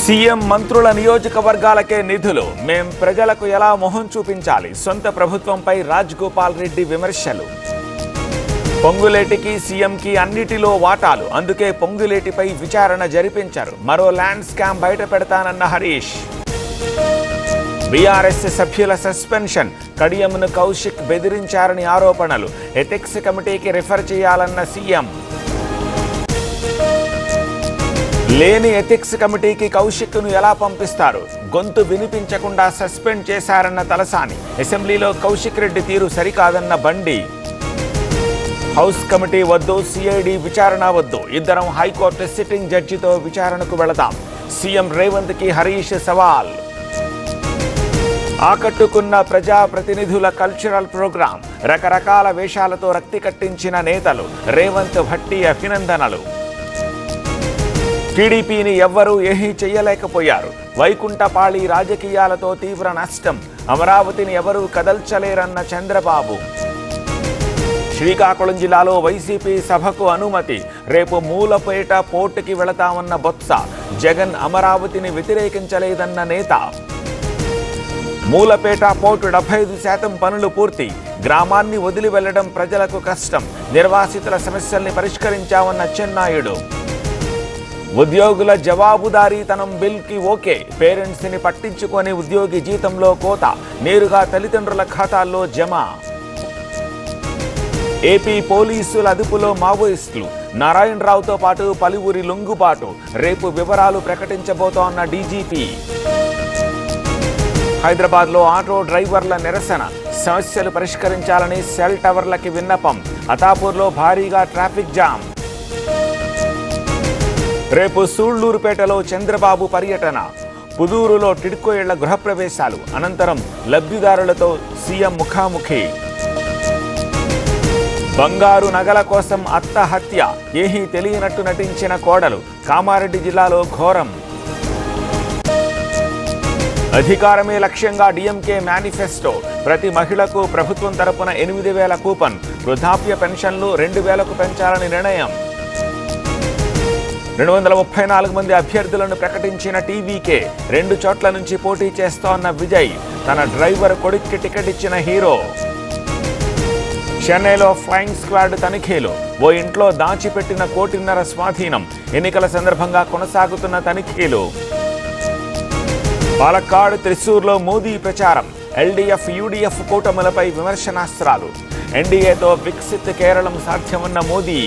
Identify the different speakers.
Speaker 1: CM మంత్రుల నియోజకవర్గాలకే నిధులు, మేం ప్రజలకు ఎలా మొహం చూపించాలి? సొంత ప్రభుత్వంపై రాజగోపాల్ రెడ్డి విమర్శలు. పొంగులేటికి సీఎంకి అన్నిటిలో వాటాలు, అందుకే పొంగులేటిపై విచారణ జరిపించారు. మరో ల్యాండ్ స్కామ్ బయట పెడతానన్న హరీష్. బీఆర్ఎస్ సభ్యుల సస్పెన్షన్, కడియంను కౌశిక్ బెదిరించారని ఆరోపణలు, ఎథిక్స్ కమిటీకి రిఫర్ చేయాలన్న సీఎం. లేని ఎథిక్స్ కమిటీకి కౌశిక్ను ఎలా పంపిస్తారు? గొంతు వినిపించకుండా సస్పెండ్ చేశారన్న తలసాని. అసెంబ్లీలో కౌశిక్ రెడ్డి తీరు సరికాదన్న బండి. హౌస్ కమిటీ వద్దు, సిఐడి విచారణ వద్దు, ఇద్దరం హైకోర్టు సిట్టింగ్ జడ్జితో విచారణకు వెళతాం. సీఎం రేవంత్కి హరీష్ సవాల్. ఆకట్టుకున్న ప్రజాప్రతినిధుల కల్చరల్ ప్రోగ్రాం, రకరకాల వేషాలతో రక్తి కట్టించిన నేతలు, రేవంత్ భట్టి అభినందనలు. టీడీపీని ఎవ్వరూ ఏమీ చెయ్యలేకపోయారు, వైకుంఠపాళి రాజకీయాలతో తీవ్ర నష్టం, అమరావతిని ఎవరూ కదల్చలేరన్న చంద్రబాబు. శ్రీకాకుళం జిల్లాలో వైసీపీ సభకు అనుమతి, రేపు మూలపేట పోర్టుకి వెళతామన్న బొత్స, జగన్ అమరావతిని వ్యతిరేకించలేదన్న నేత. మూలపేట పోర్టు 75% పనులు పూర్తి, గ్రామాన్ని వదిలి వెళ్లడం ప్రజలకు కష్టం, నిర్వాసితుల సమస్యల్ని పరిష్కరించామన్న చెన్నాయుడు. ఉద్యోగుల జవాబుదారీతనం బిల్కి ఓకే, పేరెంట్స్ని పట్టించుకొని ఉద్యోగి జీతంలో కోత, నేరుగా తల్లిదండ్రుల ఖాతాల్లో జమ. ఏపీ పోలీసుల అదుపులో మావోయిస్టులు, నారాయణరావుతో పాటు పలువురి లొంగుబాటు, రేపు వివరాలు ప్రకటించబోతోన్న డీజీపీ. హైదరాబాద్లో ఆటో డ్రైవర్ల నిరసన, సమస్యలు పరిష్కరించాలని సెల్ టవర్లకి విన్నపం, అతాపూర్లో భారీగా ట్రాఫిక్ జామ్. రేపు సూళ్లూరుపేటలో చంద్రబాబు పర్యటన, పుదూరులో టిడ్కో ఇళ్ల గృహప్రవేశాలు, అనంతరం లబ్ధిదారులతో సీఎం ముఖాముఖి. బంగారు నగల కోసం అత్త హత్య, ఏమీ తెలియనట్టు నటించిన కోడలు, కామారెడ్డి జిల్లాలో ఘోరం. అధికారమే లక్ష్యంగా డీఎంకే మేనిఫెస్టో, ప్రతి మహిళకు ప్రభుత్వం తరపున 8,000 కూపన్, వృద్ధాప్య పెన్షన్లు 2,000కు పెంచాలని నిర్ణయం. 234 మంది అభ్యర్థులను ప్రకటించిన టీవీకే, 2 చోట్ల నుంచి పోటీ చేస్తోన్న విజయ్, తన డ్రైవర్ కొడుక్కి టికెట్ ఇచ్చిన హీరో. చెన్నైలో ఫ్లయింగ్ స్క్వాడ్ తనిఖీలు, ఓ ఇంట్లో దాచిపెట్టిన 1.5 కోటి స్వాధీనం, ఎన్నికల సందర్భంగా కొనసాగుతున్న తనిఖీలు. పాలక్కాడ్, త్రిశూర్లో మోదీ ప్రచారం, ఎల్డీఎఫ్ యూడీఎఫ్ కూటములపై విమర్శనాస్త్రాలు, ఎన్డీఏతో వికసిత్ కేరళం సాధ్యమన్న మోదీ.